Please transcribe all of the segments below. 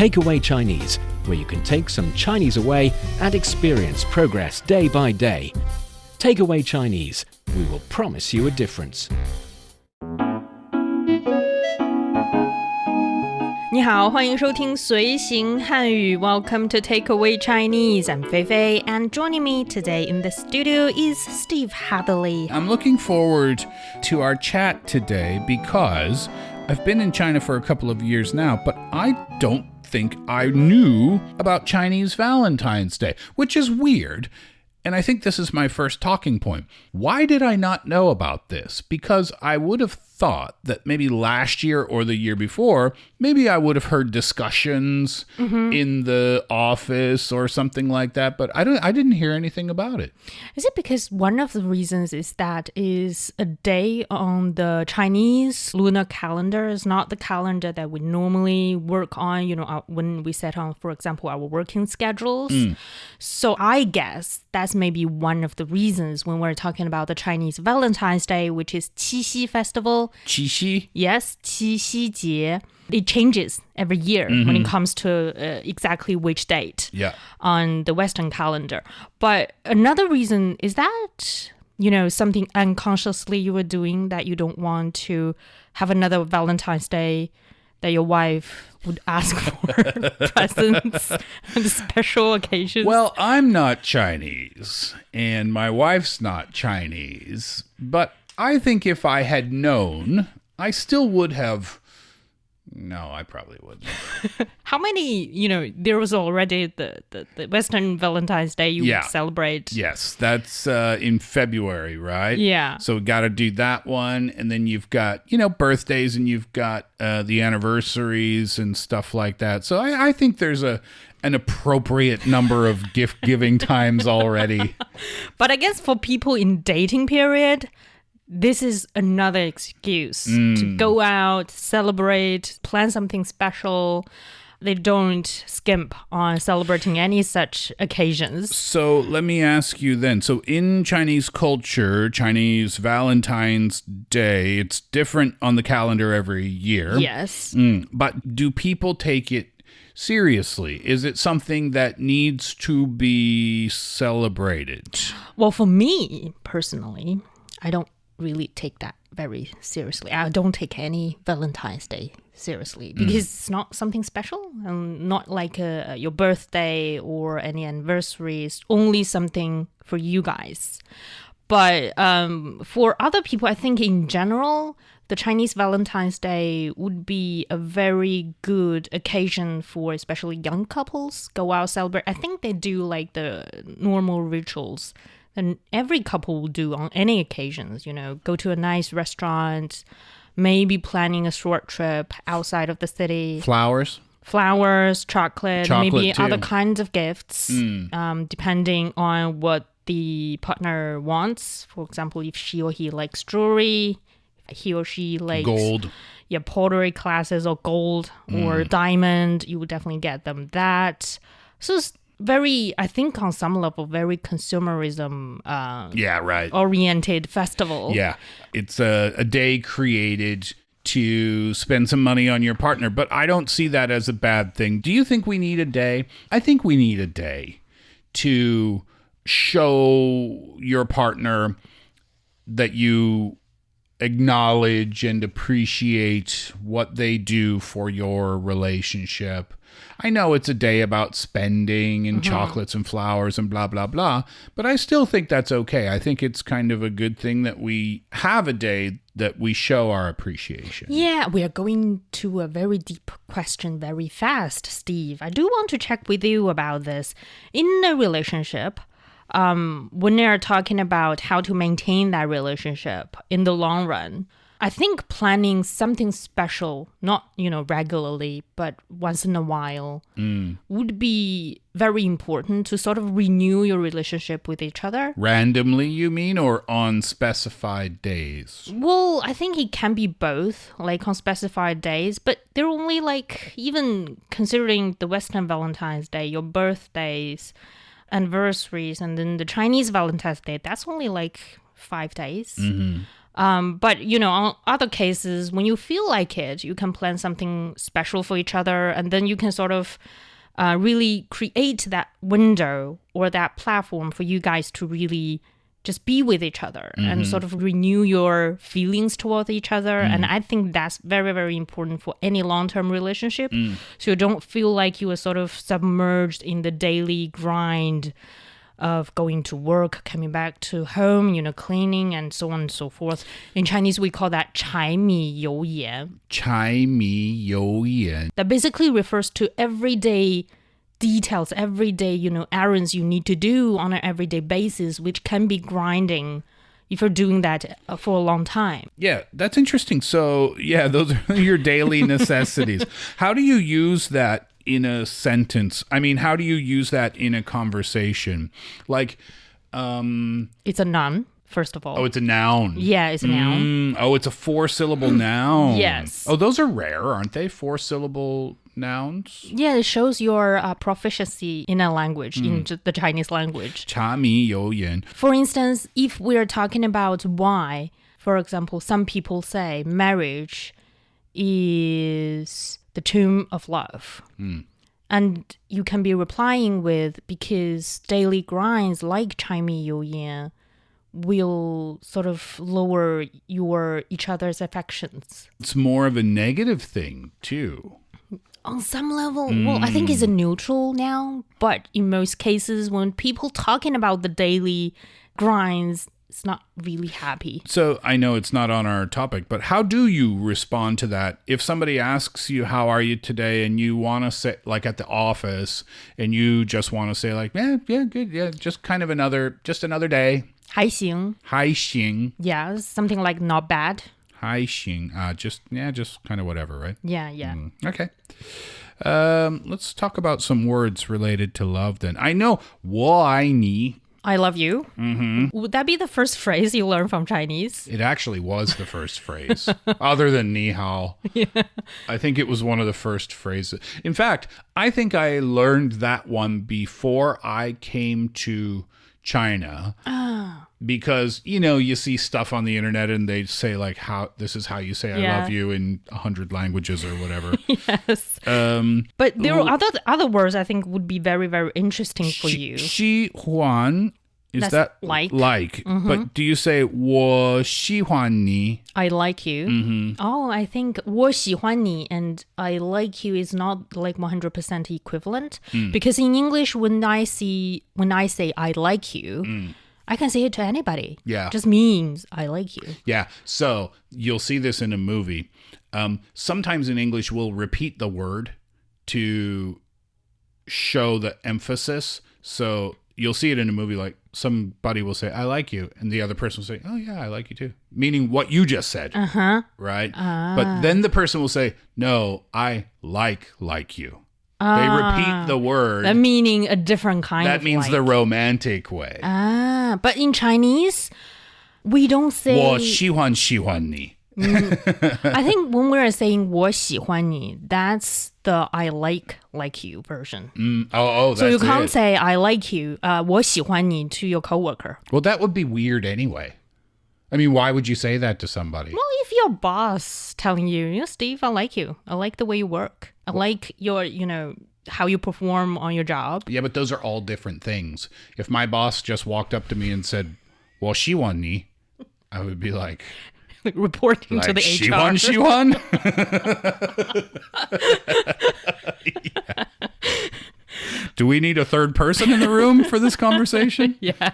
Takeaway Chinese, where you can take some Chinese away and experience progress day by day. Takeaway Chinese, we will promise you a difference. 你好，欢迎收听随行汉语 Welcome to Takeaway Chinese. I'm Fei Fei, and joining me today in the studio is Steve Hatherley. I'm looking forward to our chat today because I've been in China for a couple of years now, but I don't think I knew about Chinese Valentine's Day, which is weird. And I think this is my first talking point. Why did I not know about this? Because I would have thought that maybe last year or the year before, maybe I would have heard discussions in the office or something like that, but I didn't hear anything about it. Is it because one of the reasons is that is a day on the Chinese lunar calendar is not the calendar that we normally work on, when we set on, for example, our working schedules. So I guess that's maybe one of the reasons when we're talking about the Chinese Valentine's Day, which is Qixi Festival. Qixi? Yes, 七夕节. It changes every year when it comes to exactly which date on the Western calendar. But another reason is that, something unconsciously you were doing that you don't want to have another Valentine's Day that your wife would ask for presents on special occasions. Well, I'm not Chinese, and my wife's not Chinese, but I think if I had known, I still would have. No, I probably wouldn't. How many, there was already the Western Valentine's Day you would celebrate. Yes, that's in February, right? Yeah. So we got to do that one. And then you've got, birthdays, and you've got the anniversaries and stuff like that. So I think there's an appropriate number of gift-giving times already. But I guess for people in dating period, this is another excuse to go out, celebrate, plan something special. They don't skimp on celebrating any such occasions. So let me ask you then. So in Chinese culture, Chinese Valentine's Day, it's different on the calendar every year. Yes. But do people take it seriously? Is it something that needs to be celebrated? Well, for me, personally, I don't really take that very seriously. I don't take any Valentine's Day seriously because it's not something special and not like your birthday or any anniversary. It's only something for you guys. But for other people, I think in general, the Chinese Valentine's Day would be a very good occasion for especially young couples go out celebrate. I think they do like the normal rituals and every couple will do on any occasions, go to a nice restaurant, maybe planning a short trip outside of the city. Flowers, chocolate maybe too. Other kinds of gifts, depending on what the partner wants. For example, if she or he likes jewelry, he or she likes gold. Yeah, pottery classes or gold or diamond, you would definitely get them that. So it's very, I think on some level, very consumerism oriented festival. Yeah, it's a day created to spend some money on your partner, but I don't see that as a bad thing. Do you think we need a day? I think we need a day to show your partner that you acknowledge and appreciate what they do for your relationship. I know it's a day about spending and chocolates and flowers and blah, blah, blah, but I still think that's okay. I think it's kind of a good thing that we have a day that we show our appreciation. Yeah, we are going to a very deep question very fast, Steve. I do want to check with you about this. In a relationship, when they're talking about how to maintain that relationship in the long run, I think planning something special, not, regularly, but once in a while, would be very important to sort of renew your relationship with each other. Randomly, you mean, or on specified days? Well, I think it can be both, like on specified days, but they're only like, even considering the Western Valentine's Day, your birthdays, anniversaries, and then the Chinese Valentine's Day, that's only like 5 days. But, on other cases, when you feel like it, you can plan something special for each other. And then you can sort of really create that window or that platform for you guys to really just be with each other and sort of renew your feelings towards each other. And I think that's very, very important for any long-term relationship. So you don't feel like you are sort of submerged in the daily grind of going to work, coming back to home, cleaning and so on and so forth. In Chinese, we call that 柴米油盐. 柴米油盐. That basically refers to everyday details, everyday, errands you need to do on an everyday basis, which can be grinding if you're doing that for a long time. Yeah, that's interesting. So, yeah, those are your daily necessities. How do you use that in a sentence? I mean, how do you use that in a conversation? Like, It's a noun, first of all. oh, it's a noun. Yeah, it's a noun. Oh, it's a 4-syllable noun. Yes. Oh, those are rare, aren't they? 4-syllable nouns? Yeah, it shows your proficiency in a language, in the Chinese language. 柴米油盐. For instance, if we're talking about why, for example, some people say marriage is the tomb of love. And you can be replying with, because daily grinds like 柴米油盐 will sort of lower each other's affections. It's more of a negative thing, too. On some level, well, I think it's a neutral now, but in most cases, when people talking about the daily grinds, it's not really happy. So I know it's not on our topic, but how do you respond to that? If somebody asks you, how are you today? And you want to say, like at the office, and you just want to say like, yeah, good. Yeah, just kind of another day. 还行. 还行. Yeah, something like not bad. 还行. Just kind of whatever, right? Yeah. Okay. Let's talk about some words related to love then. I know 我爱你. I love you. Would that be the first phrase you learn from Chinese? It actually was the first phrase, other than ni hao. Yeah. I think it was one of the first phrases. In fact, I think I learned that one before I came to China. Because, you see stuff on the internet and they say like, this is how you say I love you in 100 languages or whatever. Yes. But there are other words I think would be very, very interesting for you. 喜欢, is That's that like? But do you say 我喜欢你? I like you. Oh, I think 我喜欢你 and I like you is not like 100% equivalent. Because in English, when I say I like you, I can say it to anybody. Yeah. Just means I like you. Yeah. So you'll see this in a movie. Sometimes in English, we'll repeat the word to show the emphasis. So you'll see it in a movie, like somebody will say, I like you. And the other person will say, oh, yeah, I like you too. Meaning what you just said. Right? But then the person will say, no, I like you. They repeat the word. That meaning a different kind of That means like. the romantic way. But in Chinese, we don't say... 我喜欢你. I think when we're saying 我喜欢你, that's the I like you version. That's So you can't it. say I like you, 我喜欢你 to your coworker. Well, that would be weird anyway. I mean, why would you say that to somebody? Well, if your boss telling you, Steve, I like you. I like the way you work. I like your, how you perform on your job. Yeah, but those are all different things. If my boss just walked up to me and said, 我喜欢你, I would be like... Reporting to the HR. 喜欢? Yeah. Do we need a third person in the room for this conversation? Yeah.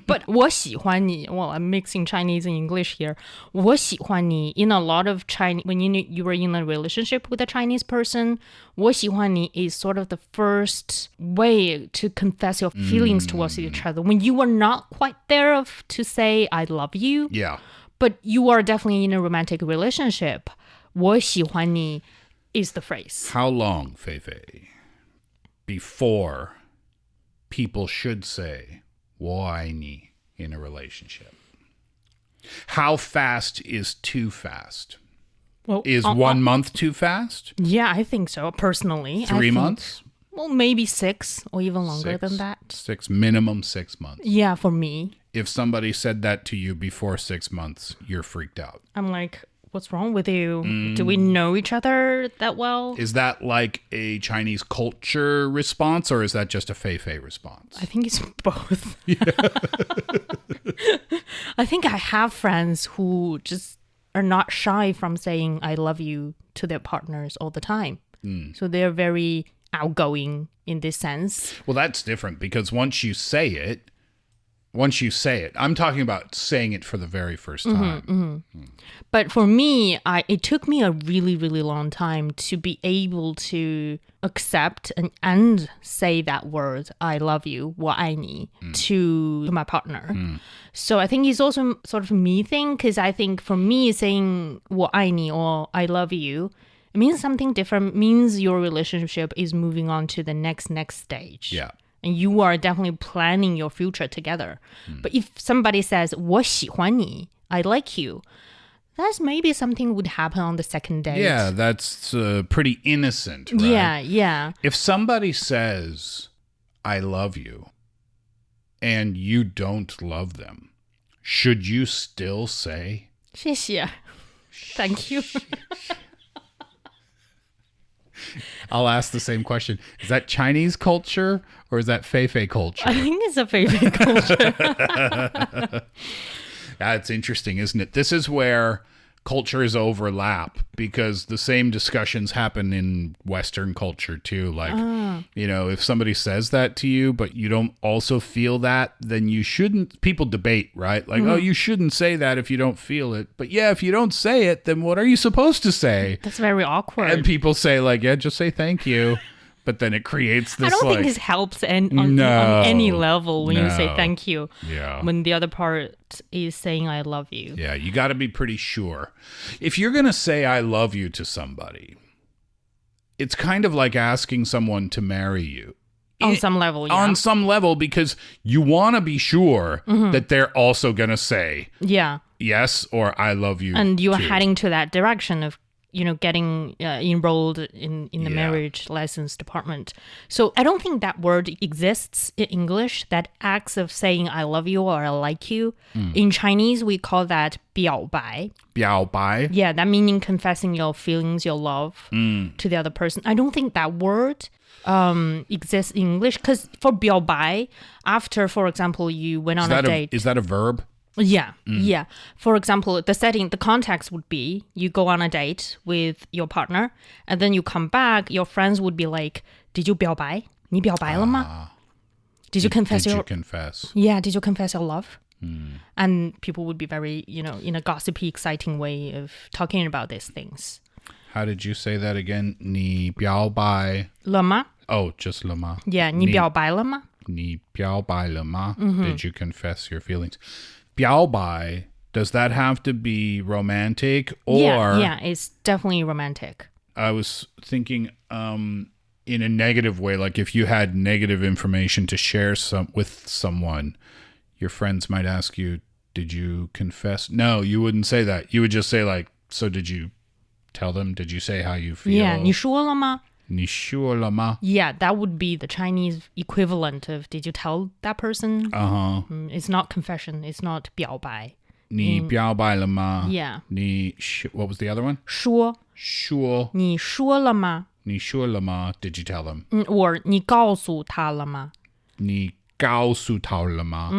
But 我喜欢你, well, I'm mixing Chinese and English here. 我喜欢你, in a lot of Chinese, when you were in a relationship with a Chinese person, 我喜欢你 is sort of the first way to confess your feelings towards each other. When you were not quite there to say, I love you. Yeah. But you are definitely in a romantic relationship. 我喜欢你 is the phrase. How long, Feifei, before people should say 我爱你 in a relationship? How fast is too fast? Well, Is 1 month too fast? Yeah, I think so, personally. 3 months? Well, maybe 6 or even longer than that. Minimum 6 months. Yeah, for me. if somebody said that to you before 6 months, you're freaked out. I'm like, what's wrong with you? Do we know each other that well? Is that like a Chinese culture response, or is that just a Fei response? I think it's both. I think I have friends who just are not shy from saying I love you to their partners all the time. So they're very outgoing in this sense. Well, that's different because once you say it, I'm talking about saying it for the very first time. But for me, it took me a really, really long time to be able to accept and say that word, I love you, 我爱你, to my partner. So I think it's also sort of a me thing, because I think for me, saying 我爱你 or I love you, it means something different, means your relationship is moving on to the next stage. Yeah. And you are definitely planning your future together. But if somebody says, 我喜欢你, I like you, that's maybe something would happen on the second date. Yeah, that's pretty innocent, right? Yeah. If somebody says, I love you, and you don't love them, should you still say? 谢谢. Thank you. I'll ask the same question. Is that Chinese culture or is that Fei culture? I think it's a favorite culture. That's interesting, isn't it? This is where cultures overlap because the same discussions happen in Western culture too. Like, if somebody says that to you, but you don't also feel that, then you shouldn't. People debate, right? Like, oh, you shouldn't say that if you don't feel it. But yeah, if you don't say it, then what are you supposed to say? That's very awkward. And people say like, yeah, just say thank you. But then it creates this. I don't like, think it helps on any level when you say thank you. Yeah. When the other part is saying I love you. Yeah, you got to be pretty sure. If you're going to say I love you to somebody, it's kind of like asking someone to marry you. On some level, yeah. On some level, because you want to be sure that they're also going to say yes or I love you. And you are too. heading to that direction of getting enrolled in the marriage license department. So I don't think that word exists in English, that act of saying I love you or I like you. In Chinese, we call that 表白. 表白. Yeah, that meaning confessing your feelings, your love to the other person. I don't think that word exists in English, because for 表白, after, for example, you went on a date. Is that a verb? Yeah. For example, the context would be you go on a date with your partner, and then you come back, your friends would be like, Did you 表白? 你表白了吗? Did you confess Did you confess? Yeah, did you confess your love? And people would be very, in a gossipy, exciting way of talking about these things. How did you say that again? 你表白了吗? Oh, just 了吗? Yeah, 你表白了吗? 你表白了吗? Did you confess your feelings? 表白, does that have to be romantic or? Yeah, it's definitely romantic. I was thinking in a negative way, like if you had negative information to share with someone, your friends might ask you, did you confess? No, you wouldn't say that. You would just say like, so did you tell them? Did you say how you feel? Yeah, 你说了吗? 你说了吗? Yeah, that would be the Chinese equivalent of did you tell that person? It's not confession. It's not 表白. 你表白了吗? Yeah. What was the other one? 说. 说. 你说了吗? 你说了吗? Did you tell them? Or 你告诉他了吗? 你告诉他了吗?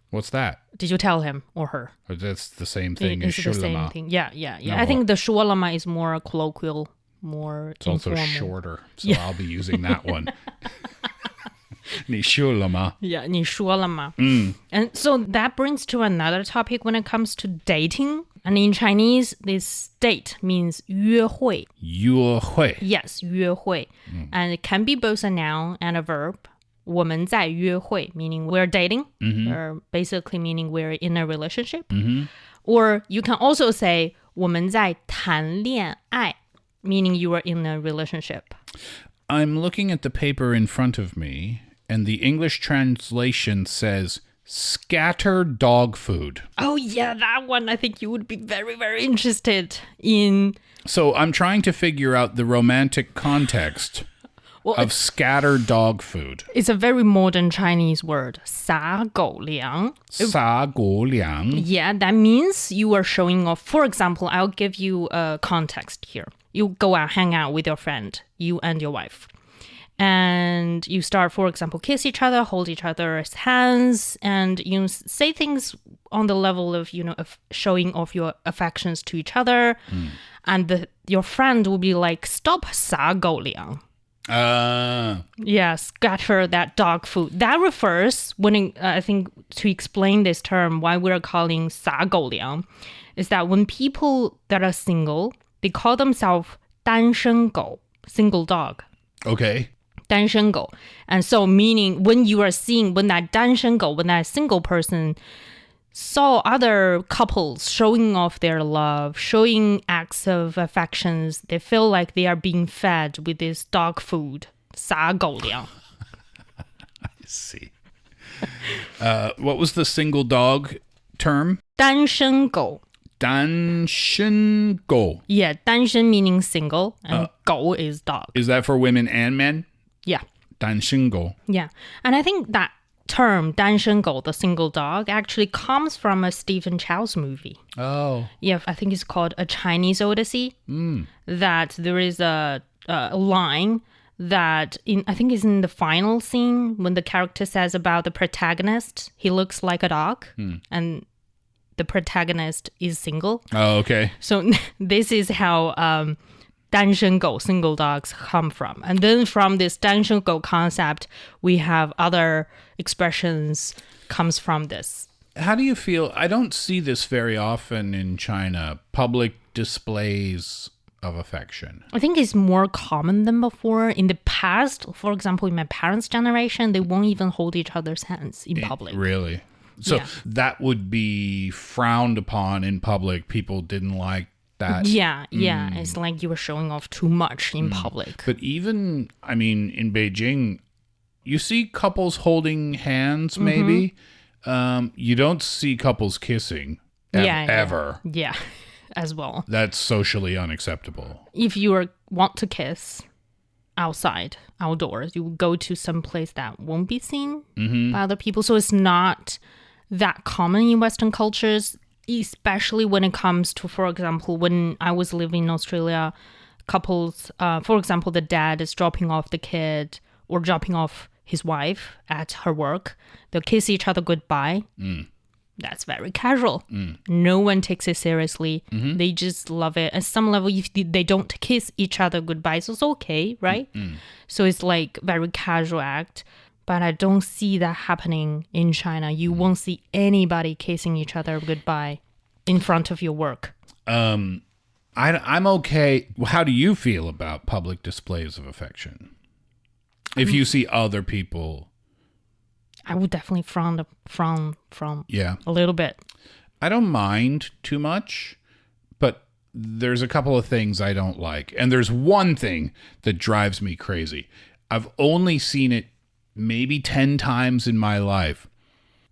What's that? Did you tell him or her? Or that's the same thing as It's the 说了吗? same thing. Yeah. No, I think the 说了吗 is more colloquial, more It's also informal. shorter, so I'll be using that one. 你说了吗? Yeah, 你说了吗? And so that brings to another topic when it comes to dating. And in Chinese, this date means 约会. 约会. Yes, 约会. And it can be both a noun and a verb. 我们在约会, meaning we're dating, or basically meaning we're in a relationship. Or you can also say 我们在谈恋爱, meaning you are in a relationship. I'm looking at the paper in front of me, and the English translation says scatter dog food. Oh yeah, that one I think you would be very, very interested in. So I'm trying to figure out the romantic context of scattered dog food. It's a very modern Chinese word, 撒狗粮. 撒狗粮. Yeah, that means you are showing off. For example, I'll give you a context here. You go out, hang out with your friend, you and your wife. And you start, for example, kiss each other, hold each other's hands, and you say things on the level of, of showing off your affections to each other. And your friend will be like, stop 撒狗粮. Yeah, scatter that dog food. That refers, I think, to explain this term, why we're calling 撒狗粮, is that when people that are single, they call themselves 单身狗, single dog. Okay. 单身狗. And so meaning when that 单身狗, when that single person saw other couples showing off their love, showing acts of affections, they feel like they are being fed with this dog food, 撒狗粮. I see. What was the single dog term? 单身狗. 单身狗. Yeah, 单身 meaning single, and 狗 is dog. Is that for women and men? Yeah. 单身狗. Yeah. And I think that term 单身狗, the single dog, actually comes from a Stephen Chow's movie. Oh. Yeah, I think it's called A Chinese Odyssey. That there is a line that I think is in the final scene when the character says about the protagonist, he looks like a dog, and the protagonist is single. Oh, okay. So this is how 单身狗, single dogs, come from. And then from this 单身狗concept, we have other expressions comes from this. How do you feel? I don't see this very often in China, public displays of affection. I think it's more common than before. In the past, for example, in my parents' generation, they won't even hold each other's hands in public. Really? So Yeah. that would be frowned upon in public. People didn't like that. Yeah. It's like you were showing off too much in public. But even, in Beijing, you see couples holding hands, maybe. You don't see couples kissing ever. Yeah, as well. That's socially unacceptable. If you want to kiss outdoors, you go to some place that won't be seen by other people. So it's not that common in Western cultures, especially when it comes to, for example, when I was living in Australia, couples, for example, the dad is dropping off the kid or dropping off his wife at her work. They'll kiss each other goodbye. That's very casual. No one takes it seriously. They just love it. At some level, if they don't kiss each other goodbye, so it's okay, right? So it's like very casual act. But I don't see that happening in China. You won't see anybody kissing each other goodbye in front of your work. I'm okay. How do you feel about public displays of affection? If you see other people, I would definitely frown a little bit. I don't mind too much, but there's a couple of things I don't like. And there's one thing that drives me crazy. I've only seen it maybe 10 times in my life.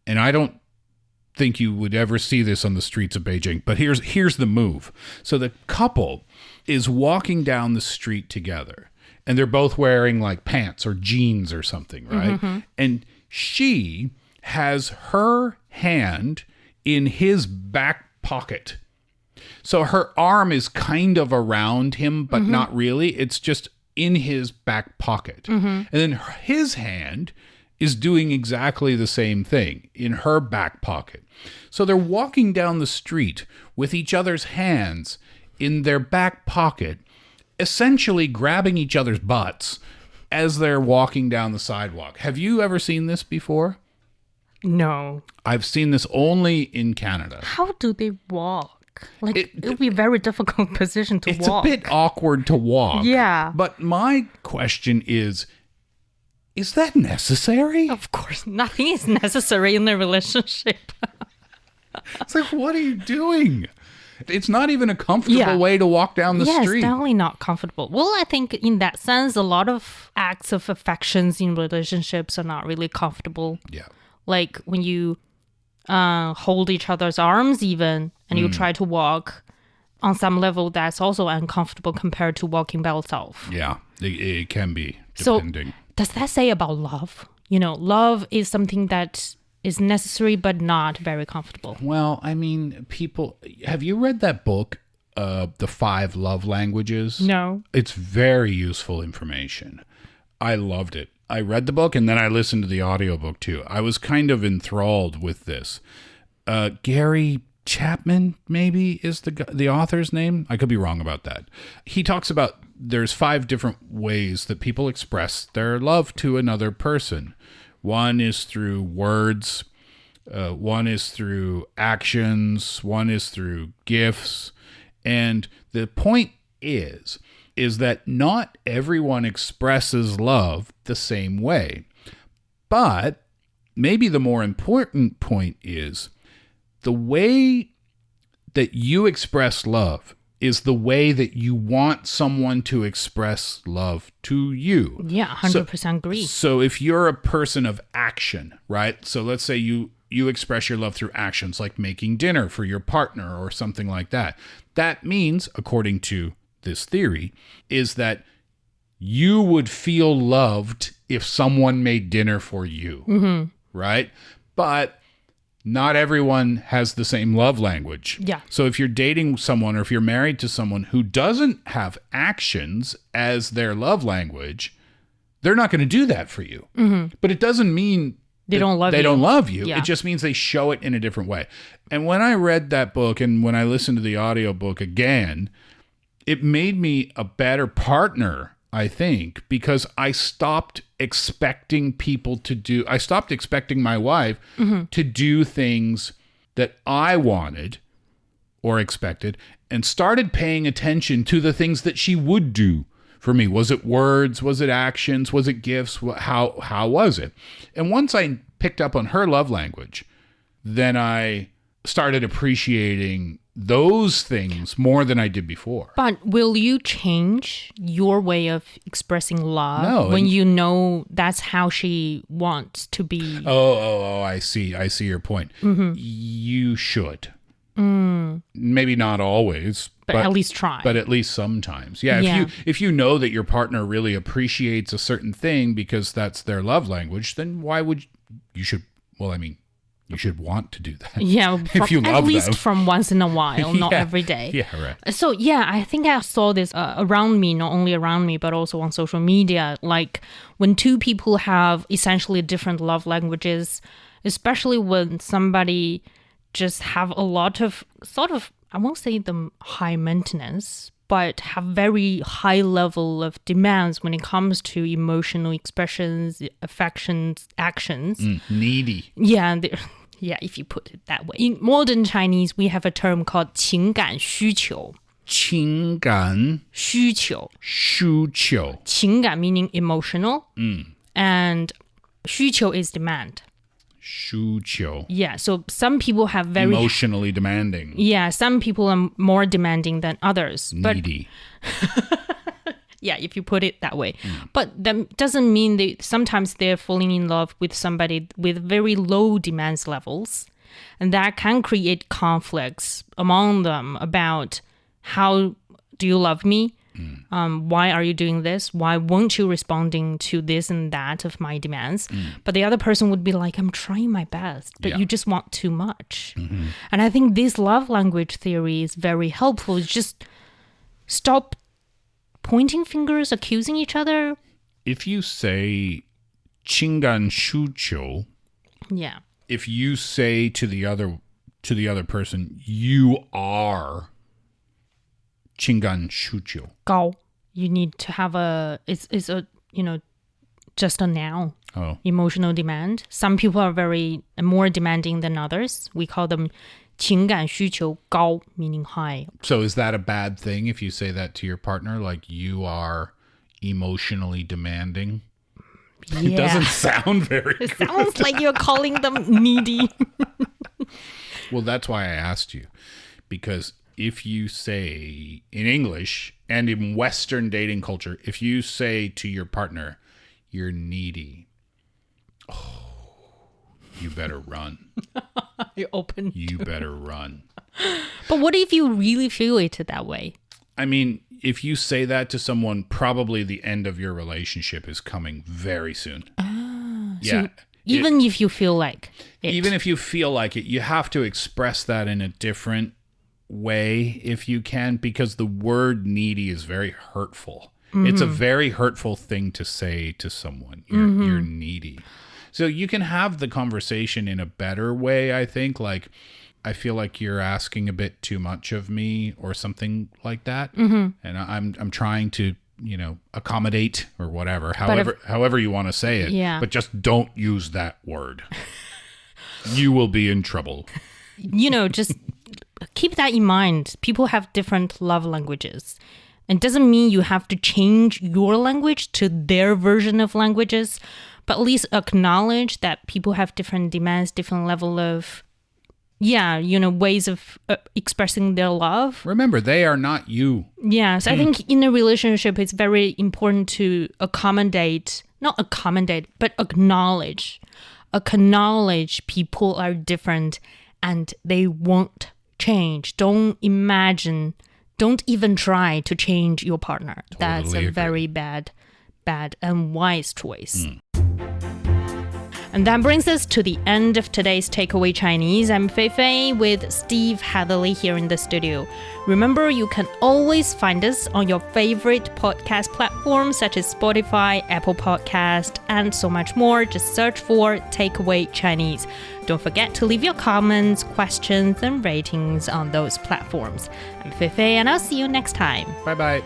And I don't think you would ever see this on the streets of Beijing. But here's the move. So the couple is walking down the street together. And they're both wearing like pants or jeans or something, right? And she has her hand in his back pocket. So her arm is kind of around him, but not really. It's just in his back pocket. And then his hand is doing exactly the same thing in her back pocket. So they're walking down the street with each other's hands in their back pocket, essentially grabbing each other's butts as they're walking down the sidewalk. Have you ever seen this before? No. I've seen this only in Canada. How do they walk? Like, it would be a very difficult position to walk. It's a bit awkward to walk. Yeah. But my question is that necessary? Of course, nothing is necessary in a relationship. It's like, what are you doing? It's not even a comfortable way to walk down the street. Yes, definitely not comfortable. Well, I think in that sense, a lot of acts of affections in relationships are not really comfortable. Yeah. Like when you hold each other's arms even, and you try to walk on some level, that's also uncomfortable compared to walking by yourself. Yeah, it can be, depending. So does that say about love? Love is something that is necessary but not very comfortable. Well, I mean, have you read that book, The 5 Love Languages? No. It's very useful information. I loved it. I read the book and then I listened to the audiobook too. I was kind of enthralled with this. Gary Chapman, maybe, is the author's name. I could be wrong about that. He talks about there's 5 different ways that people express their love to another person. One is through words. One is through actions. One is through gifts. And the point is that not everyone expresses love the same way. But maybe the more important point is the way that you express love is the way that you want someone to express love to you. Yeah, 100% agree. So if you're a person of action, right? So let's say you express your love through actions like making dinner for your partner or something like that. That means, according to this theory, is that you would feel loved if someone made dinner for you, right? But not everyone has the same love language. Yeah. So if you're dating someone or if you're married to someone who doesn't have actions as their love language, they're not going to do that for you. But it doesn't mean they don't love you. They don't love you. Yeah. It just means they show it in a different way. And when I read that book and when I listened to the audiobook again, it made me a better partner, I think, because I stopped expecting I stopped expecting my wife to do things that I wanted or expected and started paying attention to the things that she would do for me. Was it words? Was it actions? Was it gifts? How was it? And once I picked up on her love language, then I started appreciating those things more than I did before. But will you change your way of expressing love when you know that's how she wants to be? Oh, I see your point. You should. Maybe not always. But at least try. But at least sometimes. Yeah, if you know that your partner really appreciates a certain thing because that's their love language, then why would you should want to do that. Yeah, if you love at least them. from once in a while, not every day. Yeah, right. So I think I saw this around me, not only around me, but also on social media. Like when two people have essentially different love languages, especially when somebody just have a lot of sort of, I won't say them high maintenance, but have very high level of demands when it comes to emotional expressions, affections, actions. Needy. Yeah, if you put it that way. In modern Chinese, we have a term called 情感需求. 情感需求. 需求. 情感 meaning emotional. And 需求 is demand. 需求. Yeah, so some people have very... Emotionally demanding. Yeah, some people are more demanding than others. Needy. Yeah, if you put it that way. But that doesn't mean sometimes they're falling in love with somebody with very low demands levels. And that can create conflicts among them about how do you love me? Why are you doing this? Why won't you responding to this and that of my demands? But the other person would be like, I'm trying my best, but you just want too much. And I think this love language theory is very helpful. It's just stop pointing fingers, accusing each other. If you say 情感需求, yeah. If you say to the other person, you are 情感需求. 高, you need to have it's a, just a noun. Oh. Emotional demand. Some people are very more demanding than others. We call them 情感需求高, meaning high. So is that a bad thing if you say that to your partner? Like you are emotionally demanding? Yeah. It doesn't sound very good. It sounds like you're calling them needy. Well, that's why I asked you. Because if you say in English and in Western dating culture, if you say to your partner, you're needy. you better run. You open. You better run. But what if you really feel it that way? I mean, if you say that to someone, probably the end of your relationship is coming very soon. Yeah. So even if you feel like it. Even if you feel like it, you have to express that in a different way if you can, because the word needy is very hurtful. It's a very hurtful thing to say to someone. You're needy. So you can have the conversation in a better way, I think. Like, I feel like you're asking a bit too much of me or something like that. And I'm trying to, accommodate or whatever, however you want to say it. Yeah. But just don't use that word. You will be in trouble. Just keep that in mind. People have different love languages. It doesn't mean you have to change your language to their version of languages, but at least acknowledge that people have different demands, different level of, ways of expressing their love. Remember, they are not you. Yes, I think in a relationship, it's very important to not accommodate, but acknowledge. Acknowledge people are different and they won't change. Don't even try to change your partner. Totally That's a agree. very bad and wise choice. And that brings us to the end of today's Takeaway Chinese. I'm Fei Fei with Steve Hatherley here in the studio. Remember, you can always find us on your favorite podcast platforms such as Spotify, Apple Podcast, and so much more. Just search for Takeaway Chinese. Don't forget to leave your comments, questions, and ratings on those platforms. I'm Fei Fei, and I'll see you next time. Bye-bye.